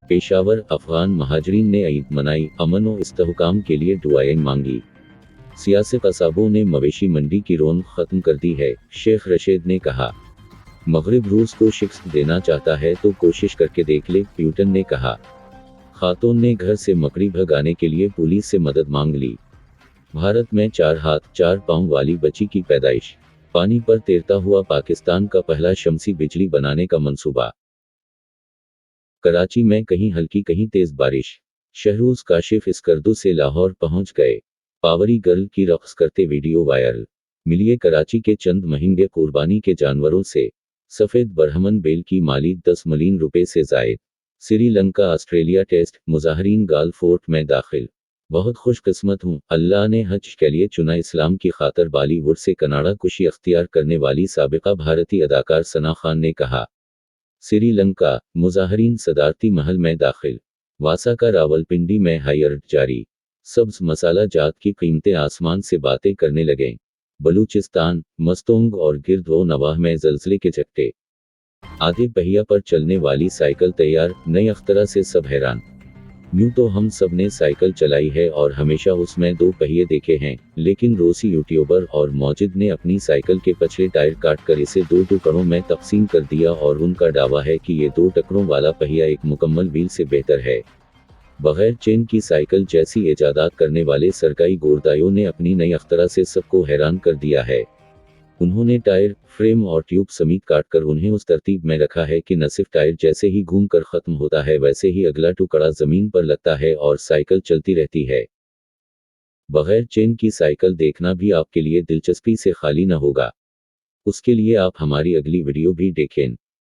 पेशावर अफगान महाजरीन ने ईद मनाई, अमन और इस्तेहकाम के लिए दुआएं मांगी। सियासी कसाबों ने मवेशी मंडी की रौनक खत्म कर दी है, शेख रशीद ने कहा। मगरिब रूस को शिकस्त देना चाहता है तो कोशिश करके देख ले, प्यूटन ने कहा। खातून ने घर से मकड़ी भगाने के लिए पुलिस से मदद मांग ली। भारत में 4 हाथ 4 पांव वाली बच्ची की पैदाइश। पानी पर तैरता हुआ पाकिस्तान का पहला शमसी बिजली बनाने का मंसूबा। कराची में कहीं हल्की कहीं तेज बारिश। शहरोज काशिफ स्कर्दू से लाहौर पहुंच गए। पावरी गर्ल की रक्स करते वीडियो वायरल। मिलिए कराची के चंद महंगे कुर्बानी के जानवरों से। सफेद बरहमन बेल की मालिक 10 मिलियन रुपए से जायद। श्रीलंका ऑस्ट्रेलिया टेस्ट, मुजाहरीन गाल फोर्ट में दाखिल। बहुत खुशकिस्मत हूँ, अल्लाह ने हज के लिए चुना। इस्लाम की खातर बॉलीवुड से कनाडा कुशी अख्तियार करने वाली साबिका भारतीय अदाकार सना खान ने कहा। श्रीलंका, मुजाहरीन सदारती महल में दाखिल। वासा का रावलपिंडी में हाई अलर्ट जारी। सब्ज मसाला जात की कीमतें आसमान से बातें करने लगे। बलूचिस्तान, मस्तोंग और गिरद-ओ-नवाह में ज़लज़ले के झटके। आधे पहिया पर चलने वाली साइकिल तैयार, नई अख्तरा से सब हैरान। यूं तो हम सब ने साइकिल चलाई है और हमेशा उसमें 2 पहिए देखे हैं, लेकिन रूसी यूट्यूबर और मौजिद ने अपनी साइकिल के पिछले टायर काट कर इसे 2 टुकड़ों में तकसीम कर दिया और उनका दावा है कि ये 2 टुकड़ों वाला पहिया एक मुकम्मल व्हील से बेहतर है। बगैर चेन की साइकिल जैसी इजादात करने वाले सरकाई गोरदायों ने अपनी नई अख्तरा से सबको हैरान कर दिया है। उन्होंने टायर, फ्रेम और ट्यूब समेत काटकर उन्हें उस तरतीब में रखा है कि न सिर्फ टायर जैसे ही घूमकर खत्म होता है, वैसे ही अगला टुकड़ा जमीन पर लगता है और साइकिल चलती रहती है। बगैर चेन की साइकिल देखना भी आपके लिए दिलचस्पी से खाली न होगा। उसके लिए आप हमारी अगली वीडियो भी देखें।